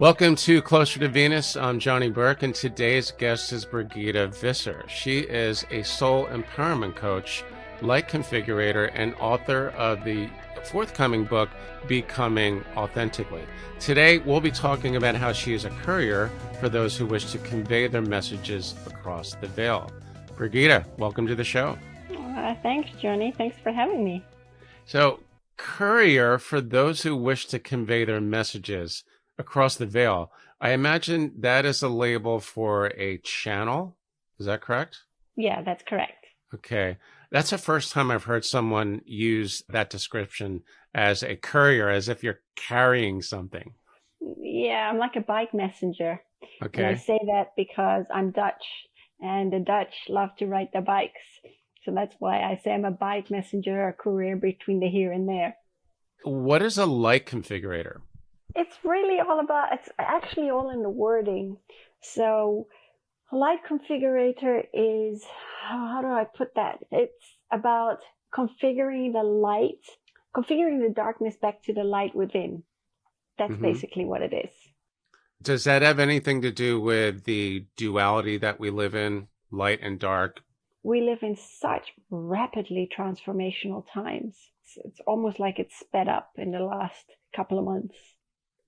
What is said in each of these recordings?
Welcome to Closer to Venus. I'm Johnny Burke, and today's guest is Brigitte Visser. She is a soul empowerment coach, light configurator, and author of the forthcoming book, Becoming Authentically. Today, we'll be talking about how she is a courier for those who wish to convey their messages across the veil. Brigitte, welcome to the show. Thanks, Johnny. Thanks for having me. So, courier for those who wish to convey their messages across the veil. I imagine that is a label for a channel. Is that correct? Yeah, that's correct. Okay. That's the first time I've heard someone use that description as a courier, as if you're carrying something. Yeah, I'm like a bike messenger. Okay. And I say that because I'm Dutch, and the Dutch love to ride their bikes. So that's why I say I'm a bike messenger or courier between the here and there. What is a light configurator? It's actually all in the wording. So a light configurator is, how do I put that? It's about configuring the darkness back to the light within. That's basically what it is. Does that have anything to do with the duality that we live in, light and dark? We live in such rapidly transformational times. It's almost like it's sped up in the last couple of months.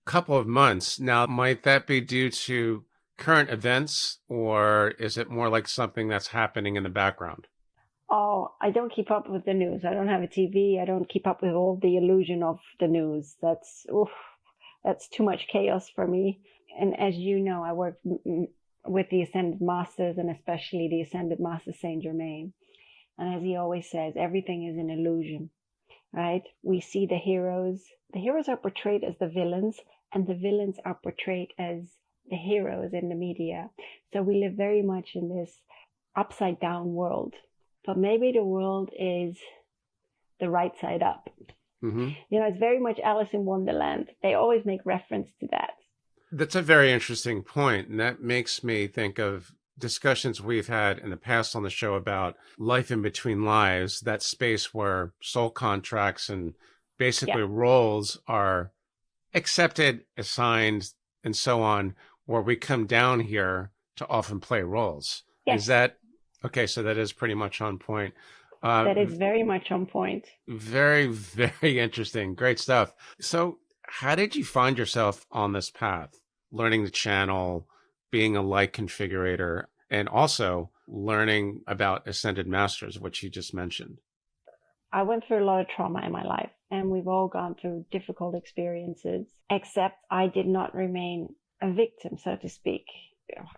Couple of months. Now, might that be due to current events, or is it more like something that's happening in the background? Oh, I don't keep up with the news. I don't have a TV. I don't keep up with all the illusion of the news. That's too much chaos for me. And as you know, I work with the Ascended Masters, and especially the Ascended Master Saint Germain. And as he always says, everything is an illusion, right? We see the heroes. The heroes are portrayed as the villains, and the villains are portrayed as the heroes in the media. So we live very much in this upside down world. But maybe the world is the right side up. Mm-hmm. You know, it's very much Alice in Wonderland. They always make reference to that. That's a very interesting point, and that makes me think of discussions we've had in the past on the show about life in between lives, that space where soul contracts and basically roles are accepted, assigned, and so on, where we come down here to often play roles. Yes. Is that okay? So that is pretty much on point. That is very much on point. Very, very interesting. Great stuff. So how did you find yourself on this path, learning the channel, being a light configurator, and also learning about Ascended Masters, which you just mentioned? I went through a lot of trauma in my life, and we've all gone through difficult experiences, except I did not remain a victim, so to speak.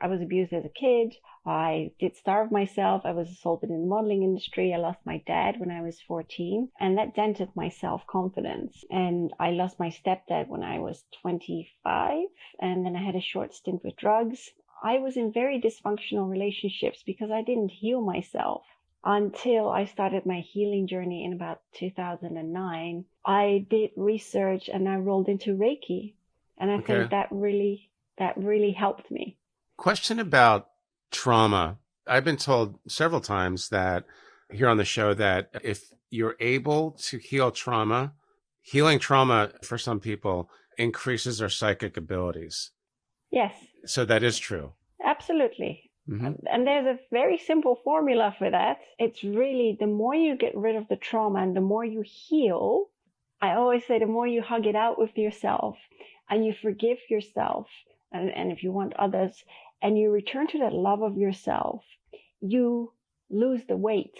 I was abused as a kid. I did starve myself. I was assaulted in the modeling industry. I lost my dad when I was 14, and that dented my self-confidence. And I lost my stepdad when I was 25, and then I had a short stint with drugs. I was in very dysfunctional relationships because I didn't heal myself until I started my healing journey in about 2009. I did research and I rolled into Reiki, and I think that really helped me. Question about trauma. I've been told several times that here on the show that if you're able to heal trauma, healing trauma for some people increases their psychic abilities. Yes. So that is true. Absolutely. Mm-hmm. And there's a very simple formula for that. It's really the more you get rid of the trauma and the more you heal, I always say the more you hug it out with yourself and you forgive yourself, and if you want others, and you return to that love of yourself, you lose the weight,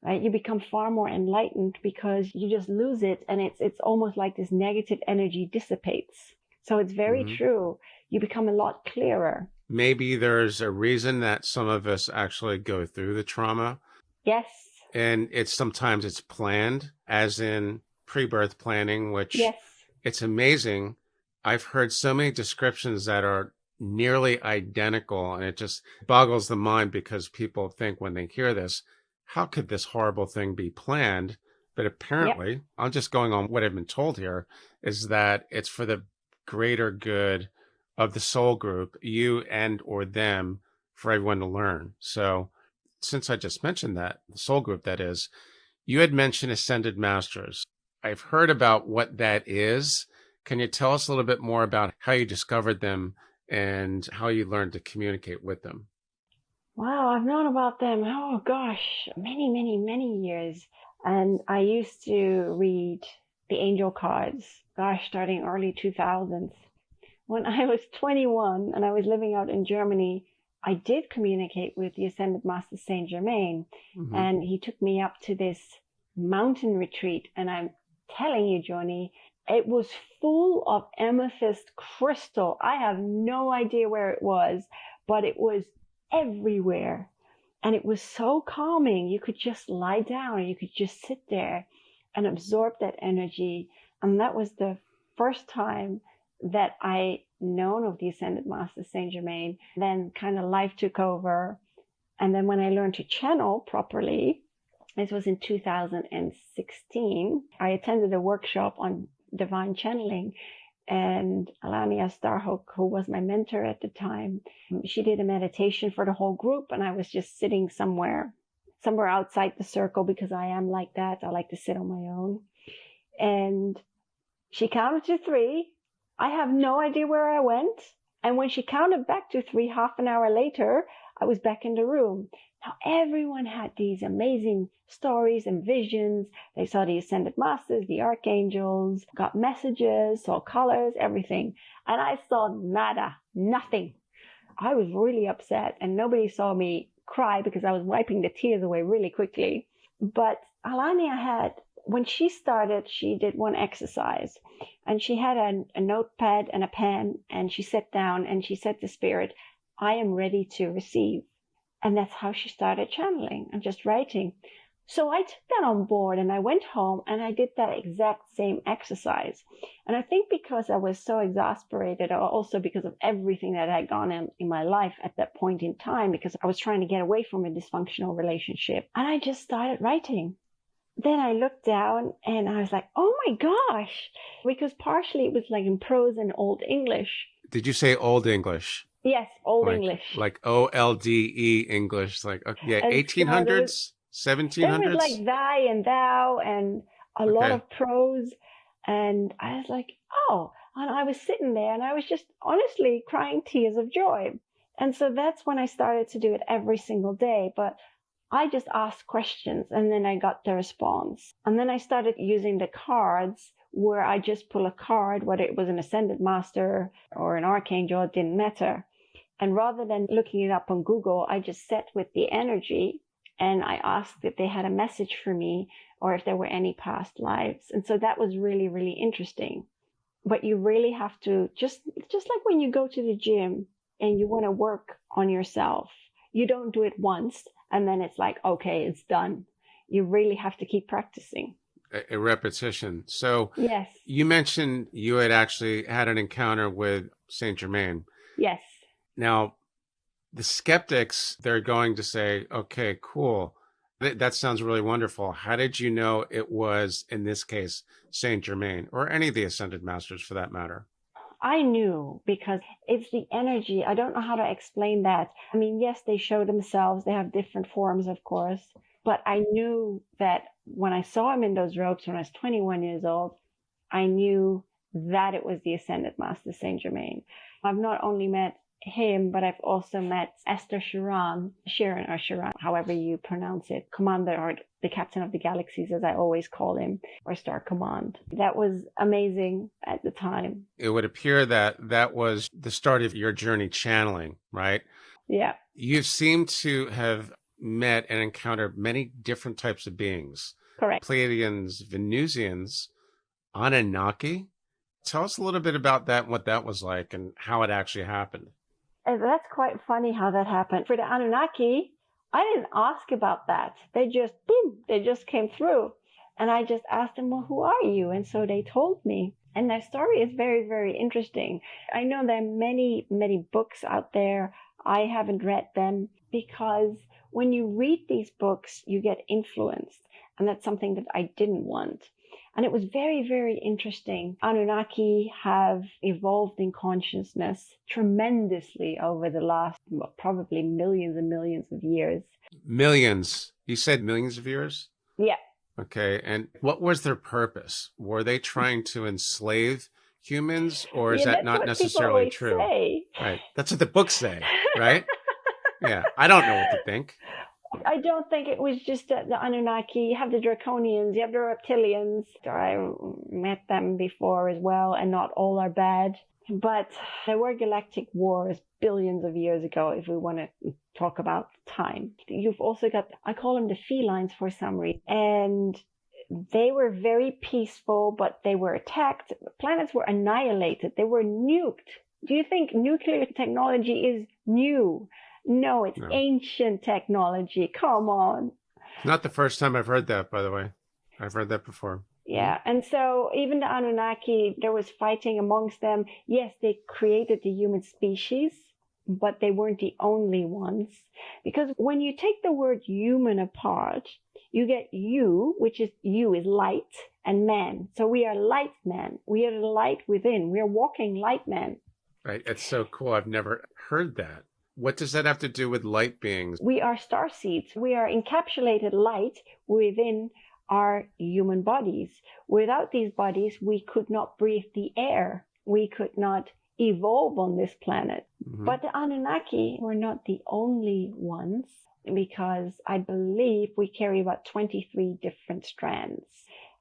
right? You become far more enlightened because you just lose it, and it's almost like this negative energy dissipates. So it's very true. You become a lot clearer. Maybe there's a reason that some of us actually go through the trauma. Yes. And sometimes it's planned, as in pre-birth planning, which it's amazing. I've heard so many descriptions that are nearly identical, and it just boggles the mind because people think when they hear this, how could this horrible thing be planned? But apparently, I'm just going on what I've been told here, is that it's for the greater good of the soul group, you and or them, for everyone to learn. So since I just mentioned that, the soul group that is, you had mentioned Ascended Masters. I've heard about what that is. Can you tell us a little bit more about how you discovered them and how you learned to communicate with them? Wow, I've known about them, oh gosh, many, many, many years. And I used to read the angel cards, gosh, starting early 2000s. When I was 21 and I was living out in Germany, I did communicate with the Ascended Master Saint Germain. Mm-hmm. And he took me up to this mountain retreat. And I'm telling you, Johnny, it was full of amethyst crystal. I have no idea where it was, but it was everywhere. And it was so calming. You could just lie down and you could just sit there and absorb that energy. And that was the first time that I known of the Ascended Master Saint Germain. Then kind of life took over. And then when I learned to channel properly, this was in 2016, I attended a workshop on divine channeling. And Alania Starhawk, who was my mentor at the time, she did a meditation for the whole group. And I was just sitting somewhere outside the circle because I am like that. I like to sit on my own. And she counted to 3. I have no idea where I went. And when she counted back to 3, half an hour later, I was back in the room. Now, everyone had these amazing stories and visions. They saw the Ascended Masters, the Archangels, got messages, saw colors, everything. And I saw nada, nothing. I was really upset and nobody saw me cry because I was wiping the tears away really quickly. But Alania had, when she started, she did one exercise and she had a notepad and a pen and she sat down and she said to Spirit, I am ready to receive. And that's how she started channeling and just writing. So I took that on board and I went home and I did that exact same exercise. And I think because I was so exasperated, or also because of everything that had gone on in my life at that point in time, because I was trying to get away from a dysfunctional relationship, and I just started writing. Then I looked down and I was like, oh my gosh, because partially it was like in prose and Old English. Did you say Old English? Yes, Old English. Like OLDE English, like, yeah, 1800s, 1700s? There was like thy and thou and a lot of prose. And I was like, oh, and I was sitting there and I was just honestly crying tears of joy. And so that's when I started to do it every single day. But I just asked questions and then I got the response. And then I started using the cards where I just pull a card, whether it was an Ascended Master or an Archangel, it didn't matter. And rather than looking it up on Google, I just sat with the energy and I asked if they had a message for me or if there were any past lives. And so that was really, really interesting. But you really have to, just like when you go to the gym and you want to work on yourself, you don't do it once and then it's like, okay, it's done. You really have to keep practicing. A repetition. So yes, you mentioned you had actually had an encounter with Saint Germain. Yes. Now, the skeptics, they're going to say, okay, cool. That sounds really wonderful. How did you know it was, in this case, Saint Germain or any of the Ascended Masters for that matter? I knew because it's the energy. I don't know how to explain that. I mean, yes, they show themselves. They have different forms, of course. But I knew that when I saw him in those robes when I was 21 years old, I knew that it was the Ascended Master Saint Germain. I've not only met him, but I've also met Esther Sharon, however you pronounce it, Commander or the Captain of the Galaxies, as I always call him, or Star Command. That was amazing at the time. It would appear that that was the start of your journey channeling, right? Yeah. You seem to have met and encountered many different types of beings. Correct. Pleiadians, Venusians, Anunnaki. Tell us a little bit about that, what that was like and how it actually happened. And that's quite funny how that happened. For the Anunnaki, I didn't ask about that. They just came through. And I just asked them, well, who are you? And so they told me. And their story is very, very interesting. I know there are many, many books out there. I haven't read them because when you read these books, you get influenced. And that's something that I didn't want. And it was very, very interesting. Anunnaki have evolved in consciousness tremendously over the last probably millions and millions of years. Millions? You said millions of years? Yeah. Okay. And what was their purpose? Were they trying to enslave humans, or is Yeah, that that's not what people necessarily always true? say. Right. That's what the books say, right? Yeah. I don't know what to think. I don't think it was just the Anunnaki. You have the Draconians, you have the Reptilians. I met them before as well, and not all are bad. But there were galactic wars billions of years ago, if we want to talk about time. You've also got, I call them the felines for some reason, and they were very peaceful, but they were attacked. Planets were annihilated. They were nuked. Do you think nuclear technology is new? No, it's ancient technology. Come on. It's not the first time I've heard that, by the way. I've heard that before. Yeah, and so even the Anunnaki, there was fighting amongst them. Yes, they created the human species, but they weren't the only ones. Because when you take the word human apart, you get you, which is you is light, and man. So we are light man. We are the light within. We are walking light man. Right. It's so cool. I've never heard that. What does that have to do with light beings? We are star seeds. We are encapsulated light within our human bodies. Without these bodies, we could not breathe the air. We could not evolve on this planet. Mm-hmm. But the Anunnaki were not the only ones, because I believe we carry about 23 different strands.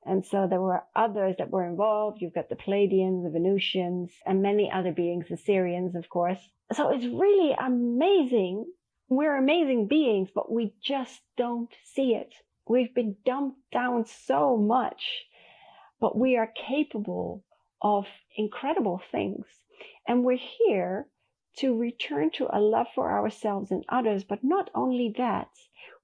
And so there were others that were involved. You've got the Pleiadians, the Venusians, and many other beings, the Sirians, of course. So it's really amazing. We're amazing beings, but we just don't see it. We've been dumbed down so much, but we are capable of incredible things. And we're here to return to a love for ourselves and others. But not only that,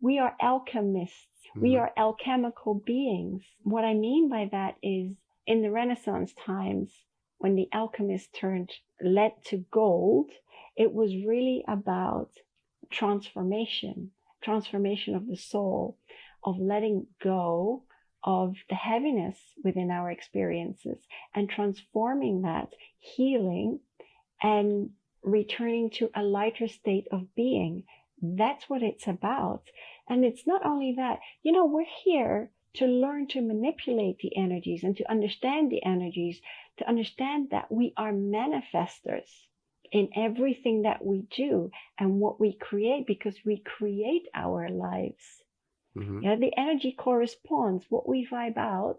we are alchemists. We are alchemical beings. What I mean by that is, in the Renaissance times, when the alchemists turned lead to gold, it was really about transformation of the soul, of letting go of the heaviness within our experiences and transforming that, healing, and returning to a lighter state of being. That's what it's about. And it's not only that, we're here to learn to manipulate the energies and to understand the energies, to understand that we are manifestors in everything that we do and what we create, because we create our lives. Mm-hmm. The energy corresponds. What we vibe out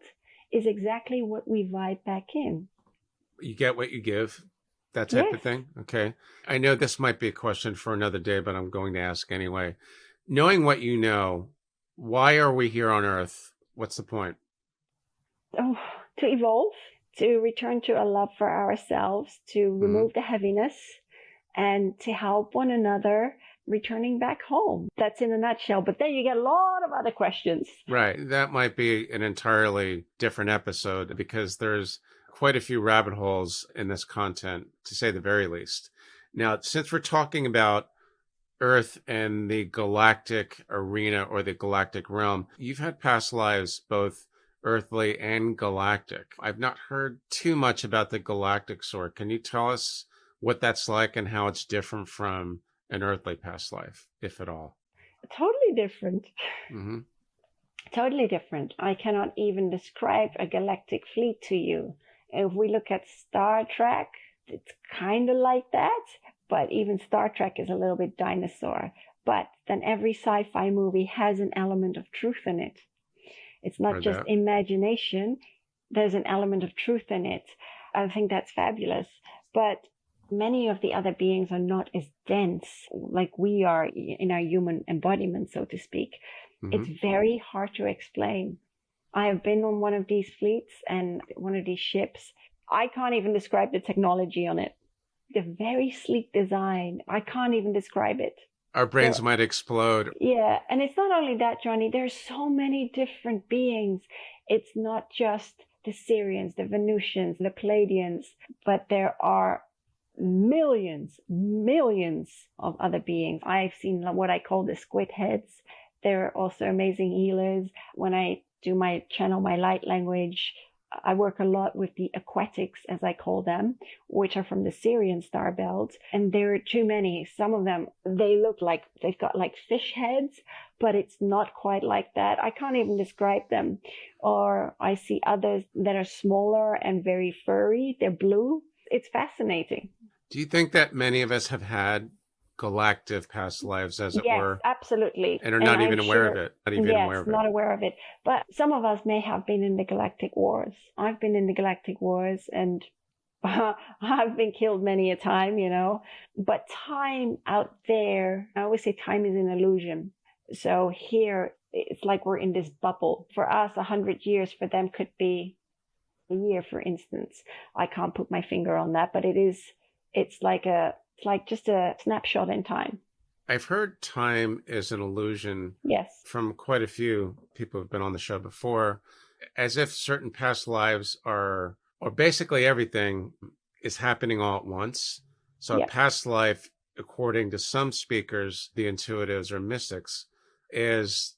is exactly what we vibe back in. You get what you give. That type of thing? Okay. I know this might be a question for another day, but I'm going to ask anyway. Knowing what you know, why are we here on Earth? What's the point? Oh, to evolve, to return to a love for ourselves, to remove the heaviness, and to help one another returning back home. That's in a nutshell. But then you get a lot of other questions. Right. That might be an entirely different episode, because there's quite a few rabbit holes in this content, to say the very least. Now, since we're talking about Earth and the galactic arena or the galactic realm, you've had past lives, both earthly and galactic. I've not heard too much about the galactic sort. Can you tell us what that's like and how it's different from an earthly past life, if at all? Totally different. Mm-hmm. Totally different. I cannot even describe a galactic fleet to you. If we look at Star Trek, it's kind of like that, but even Star Trek is a little bit dinosaur. But then every sci-fi movie has an element of truth in it. It's not just imagination. There's an element of truth in it. I think that's fabulous. But many of the other beings are not as dense like we are in our human embodiment, so to speak. Mm-hmm. It's very hard to explain. I have been on one of these fleets and one of these ships. I can't even describe the technology on it. The very sleek design. I can't even describe it. Our brains might explode. Yeah. And it's not only that, Johnny. There's so many different beings. It's not just the Sirians, the Venusians, the Pleiadians, but there are millions of other beings. I've seen what I call the squid heads. They're also amazing healers. When I do my channel, my light language, I work a lot with the aquatics, as I call them, which are from the Sirian star belt. And there are too many. Some of them, they look like they've got like fish heads, but it's not quite like that. I can't even describe them. Or I see others that are smaller and very furry. They're blue. It's fascinating. Do you think that many of us have had galactic past lives, as it were? Yes, absolutely. And are not even aware of it. Not aware of it. But some of us may have been in the galactic wars. I've been in the galactic wars, and I've been killed many a time, you know. But time out there, I always say time is an illusion. So here, it's like we're in this bubble. For us, 100 years, for them could be a year, for instance. I can't put my finger on that, but it's like just a snapshot in time. I've heard time is an illusion. Yes. From quite a few people who've been on the show before, as if certain past lives or basically everything is happening all at once. So a past life, according to some speakers, the intuitives or mystics, is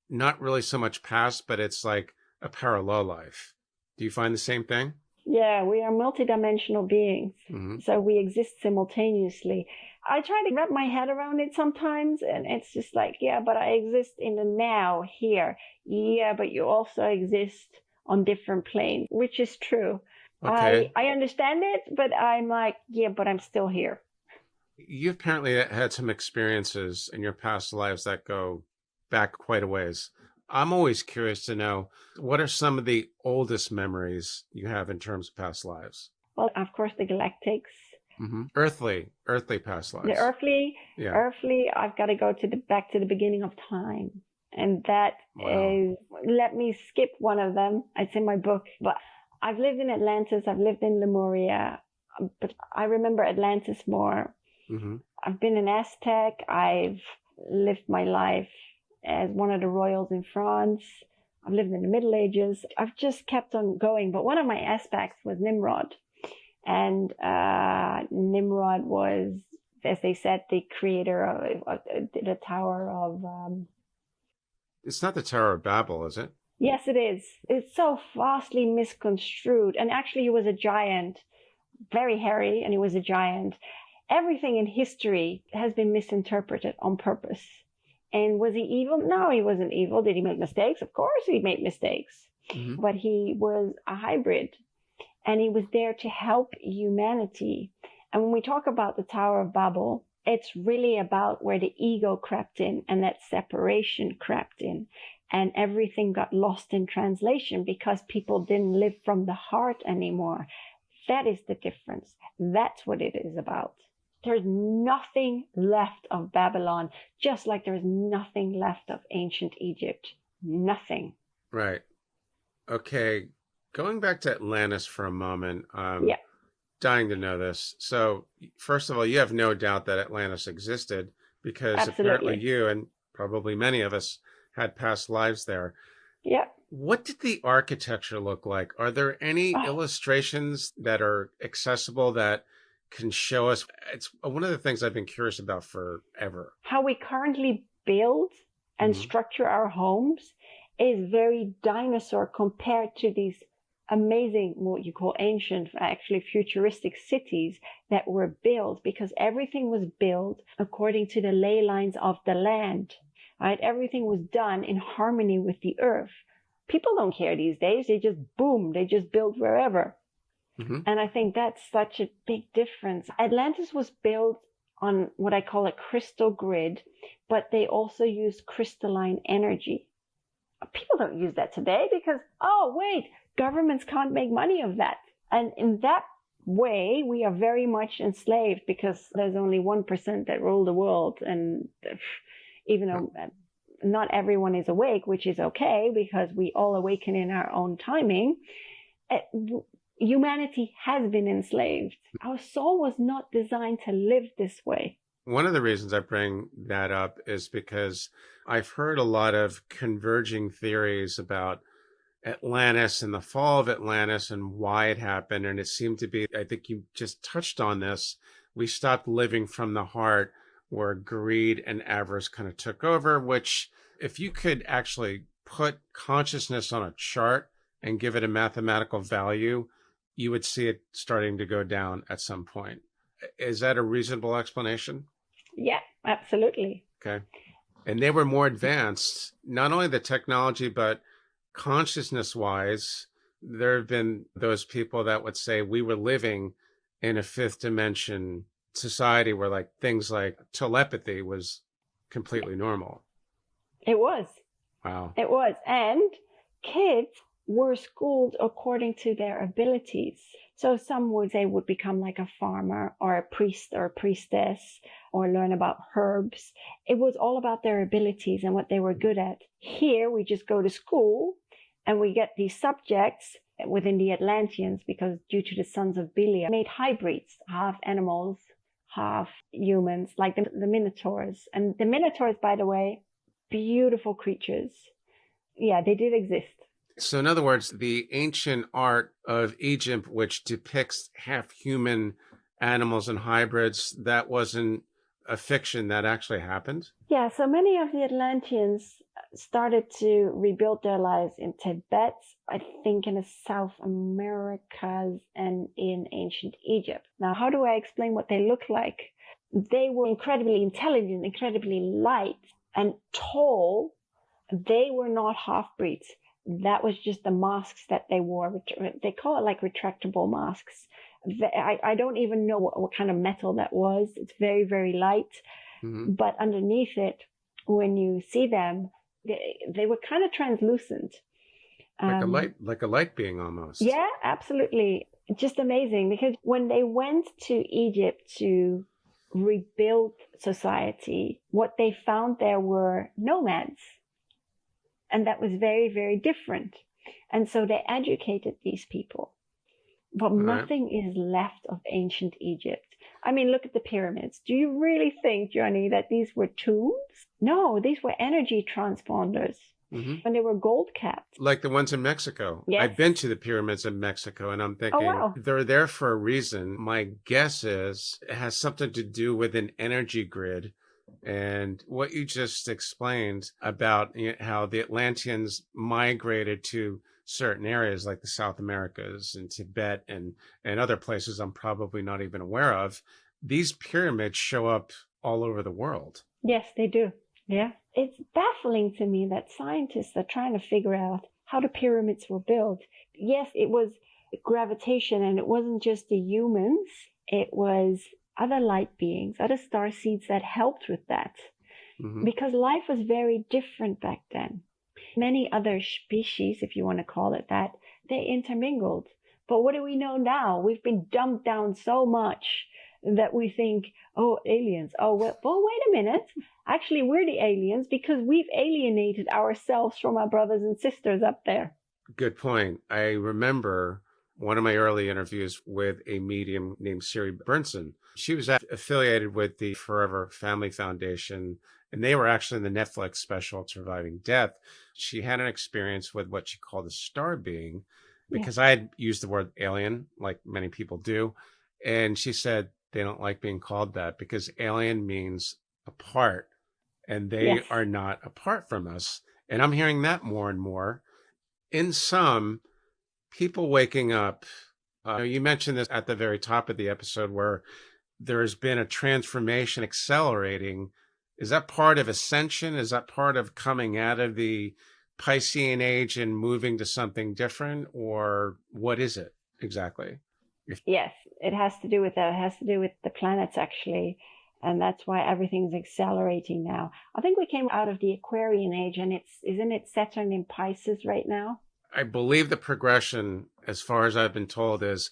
not really so much past, but it's like a parallel life. Do you find the same thing? Yeah, we are multidimensional beings. So we exist simultaneously. I try to wrap my head around it sometimes, and it's just like, yeah, but I exist in the now, here. Yeah, but you also exist on different planes, which is true. Okay. I understand it, but I'm like, yeah, but I'm still here. You've apparently had some experiences in your past lives that go back quite a ways. I'm always curious to know, what are some of the oldest memories you have in terms of past lives? Well, of course, the Galactics. Earthly past lives. The earthly, I've got to go back to the beginning of time. And that is, let me skip one of them. It's in my book, but I've lived in Atlantis. I've lived in Lemuria, but I remember Atlantis more. I've been an Aztec. I've lived my life as one of the royals in France. I've lived in the Middle Ages. I've just kept on going. But one of my aspects was Nimrod. And Nimrod was, as they said, the creator of the Tower of... It's not the Tower of Babel, is it? Yes, it is. It's so vastly misconstrued. And actually, he was a giant, very hairy, and he was a giant. Everything in history has been misinterpreted on purpose. And was he evil? No, he wasn't evil. Did he make mistakes? Of course he made mistakes. But he was a hybrid. And he was there to help humanity. And when we talk about the Tower of Babel, it's really about where the ego crept in and that separation crept in. And everything got lost in translation because people didn't live from the heart anymore. That is the difference. That's what it is about. There's nothing left of Babylon, just like there's nothing left of ancient Egypt. Nothing. Right. Okay. Going back to Atlantis for a moment. Dying to know this. So, first of all, you have no doubt that Atlantis existed because apparently you and probably many of us had past lives there. Yeah. What did the architecture look like? Are there any illustrations that are accessible that can show us? It's one of the things I've been curious about forever. How we currently build and structure our homes is very dinosaur compared to these amazing, what you call ancient, actually futuristic cities that were built, because everything was built according to the ley lines of the land, right? Everything was done in harmony with the earth. People don't care these days. They just they just build wherever. And I think that's such a big difference. Atlantis was built on what I call a crystal grid, but they also use crystalline energy. People don't use that today because, governments can't make money of that. And in that way, we are very much enslaved because there's only 1% that rule the world. And even though not everyone is awake, which is okay because we all awaken in our own timing, humanity has been enslaved. Our soul was not designed to live this way. One of the reasons I bring that up is because I've heard a lot of converging theories about Atlantis and the fall of Atlantis and why it happened. And it seemed to be, I think you just touched on this, we stopped living from the heart where greed and avarice kind of took over, which if you could actually put consciousness on a chart and give it a mathematical value, you would see it starting to go down at some point. Is that a reasonable explanation? Yeah, absolutely. Okay. And they were more advanced, not only the technology, but consciousness-wise. There have been those people that would say we were living in a fifth dimension society where like things like telepathy was completely normal. It was. Wow. It was. And kids were schooled according to their abilities. So some would say would become like a farmer or a priest or a priestess or learn about herbs. It was all about their abilities and what they were good at. Here we just go to school and we get these subjects within the Atlanteans, because due to the sons of Belial, made hybrids, half animals, half humans, like the Minotaurs. And the Minotaurs, by the way, beautiful creatures. Yeah, they did exist. So in other words, the ancient art of Egypt, which depicts half human animals and hybrids, that wasn't a fiction, that actually happened? Yeah, so many of the Atlanteans started to rebuild their lives in Tibet, I think in the South Americas and in ancient Egypt. Now, how do I explain what they look like? They were incredibly intelligent, incredibly light and tall. They were not half-breeds. That was just the masks that they wore. They call it like retractable masks. I don't even know what kind of metal that was. It's very, very light. Mm-hmm. But underneath it, when you see them, they were kind of translucent. Like a light being almost. Yeah, absolutely. Just amazing. Because when they went to Egypt to rebuild society, what they found there were nomads. And that was very, very different. And so they educated these people. But nothing is left of ancient Egypt. I mean, look at the pyramids. Do you really think, Johnny, that these were tombs? No, these were energy transponders. Mm-hmm. And they were gold capped. Like the ones in Mexico. Yes. I've been to the pyramids in Mexico, and I'm thinking, they're there for a reason. My guess is it has something to do with an energy grid. And what you just explained about how the Atlanteans migrated to certain areas like the South Americas and Tibet and other places I'm probably not even aware of, these pyramids show up all over the world. Yes, they do. Yeah. It's baffling to me that scientists are trying to figure out how the pyramids were built. Yes, it was gravitation, and it wasn't just the humans. It was other light beings, other star seeds that helped with that. Mm-hmm. Because life was very different back then. Many other species, if you want to call it that, they intermingled. But what do we know now? We've been dumbed down so much that we think, oh, aliens. Oh, well, wait a minute. Actually, we're the aliens because we've alienated ourselves from our brothers and sisters up there. Good point. I remember one of my early interviews with a medium named Siri Burnson. She was affiliated with the Forever Family Foundation, and they were actually in the Netflix special Surviving Death. She had an experience with what she called a star being, because I had used the word alien, like many people do. And she said they don't like being called that because alien means apart, and they are not apart from us. And I'm hearing that more and more. In some, people waking up, you mentioned this at the very top of the episode where there's been a transformation accelerating. Is that part of ascension? Is that part of coming out of the Piscean age and moving to something different? Or what is it exactly? Yes, it has to do with that. It has to do with the planets, actually. And that's why everything's accelerating now. I think we came out of the Aquarian age, and isn't it Saturn in Pisces right now? I believe the progression, as far as I've been told, is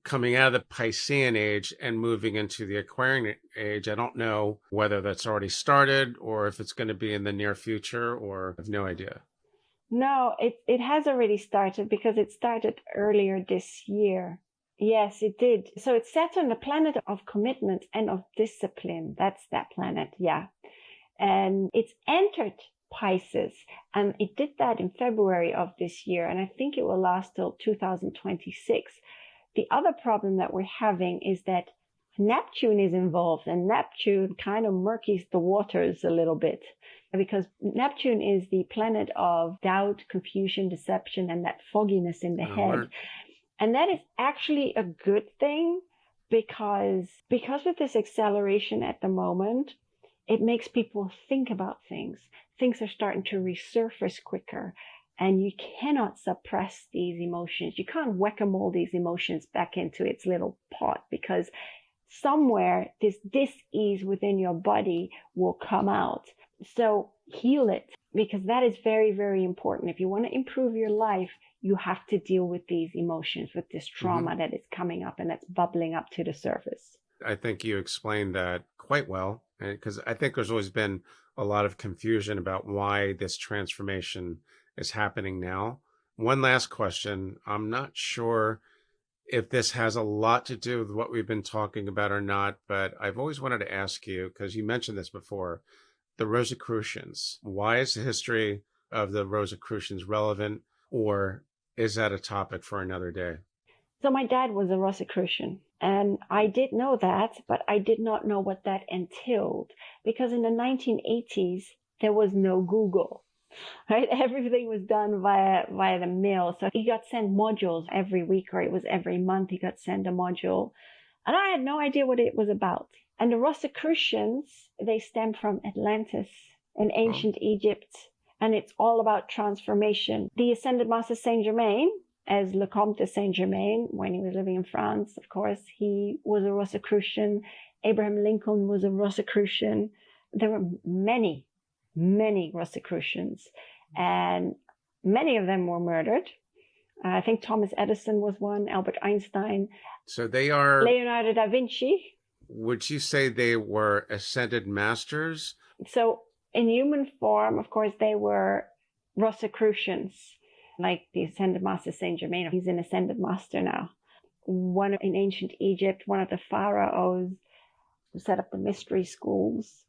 coming out of the Piscean age and moving into the Aquarian age. I don't know whether that's already started or if it's going to be in the near future, or I have no idea. No, it has already started because it started earlier this year. Yes, it did. So it's Saturn, the planet of commitment and of discipline. That's that planet, yeah. And it's entered Pisces, and it did that in February of this year, and I think it will last till 2026. The other problem that we're having is that Neptune is involved, and Neptune kind of murkies the waters a little bit. because Neptune is the planet of doubt, confusion, deception, and that fogginess in the head. And that is actually a good thing because with this acceleration at the moment, it makes people think about things. Things are starting to resurface quicker, and you cannot suppress these emotions. You can't whack-a-mole these emotions back into its little pot, because somewhere this dis-ease within your body will come out. So heal it, because that is very, very important. If you want to improve your life, you have to deal with these emotions, with this trauma that is coming up and that's bubbling up to the surface. I think you explained that quite well, because I think there's always been a lot of confusion about why this transformation is happening now. One last question. I'm not sure if this has a lot to do with what we've been talking about or not, but I've always wanted to ask you, because you mentioned this before, the Rosicrucians. Why is the history of the Rosicrucians relevant, or is that a topic for another day? So my dad was a Rosicrucian, and I did know that, but I did not know what that entailed, because in the 1980s, there was no Google, right? Everything was done via the mail. So he got sent modules every week, or it was every month he got sent a module. And I had no idea what it was about. And the Rosicrucians, they stem from Atlantis in ancient Egypt, and it's all about transformation. The Ascended Master Saint Germain, as Le Comte de Saint Germain, when he was living in France, of course, he was a Rosicrucian. Abraham Lincoln was a Rosicrucian. There were many, many Rosicrucians, and many of them were murdered. I think Thomas Edison was one, Albert Einstein. So they are... Leonardo da Vinci. Would you say they were ascended masters? So in human form, of course, they were Rosicrucians, like the Ascended Master Saint Germain. He's an Ascended Master now. One in ancient Egypt, one of the pharaohs who set up the mystery schools.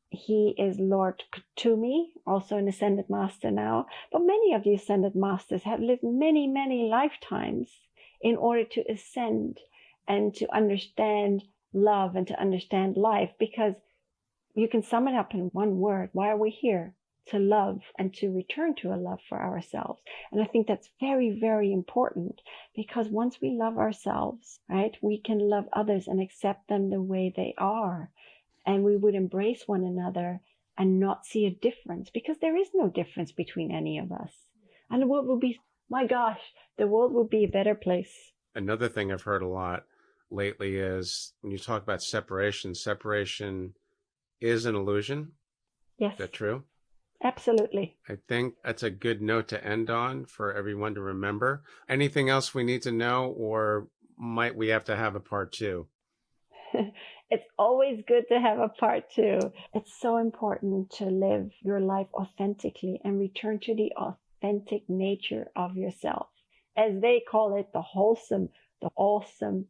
He is Lord Kutumi, also an Ascended Master now. But many of the Ascended Masters have lived many, many lifetimes in order to ascend and to understand love and to understand life, because you can sum it up in one word. Why are we here? To love and to return to a love for ourselves. And I think that's very, very important, because once we love ourselves, right, we can love others and accept them the way they are. And we would embrace one another and not see a difference, because there is no difference between any of us. And the world will be, my gosh, the world will be a better place. Another thing I've heard a lot lately is when you talk about separation is an illusion. Yes. Is that true? Absolutely. I think that's a good note to end on for everyone to remember. Anything else we need to know, or might we have to have a part 2? It's always good to have a part 2. It's so important to live your life authentically and return to the authentic nature of yourself. As they call it, the wholesome, the awesome,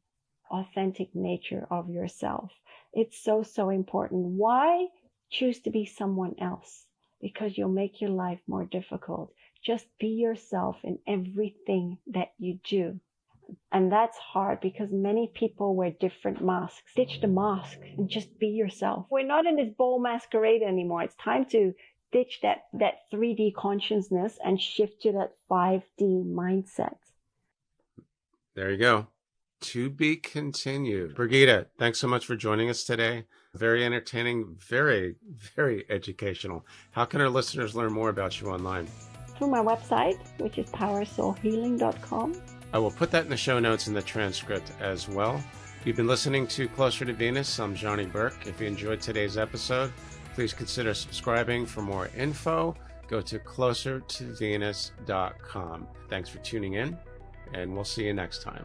authentic nature of yourself. It's so, so important. Why choose to be someone else? Because you'll make your life more difficult. Just be yourself in everything that you do. And that's hard, because many people wear different masks. Ditch the mask and just be yourself. We're not in this bowl masquerade anymore. It's time to ditch that 3D consciousness and shift to that 5D mindset. There you go. To be continued. Brigitte, thanks so much for joining us today. Very entertaining, very, very educational. How can our listeners learn more about you online? Through my website, which is powersoulhealing.com. I will put that in the show notes and the transcript as well. You've been listening to Closer to Venus. I'm Johnny Burke. If you enjoyed today's episode, please consider subscribing. For more info, go to closertovenus.com. Thanks for tuning in, and we'll see you next time.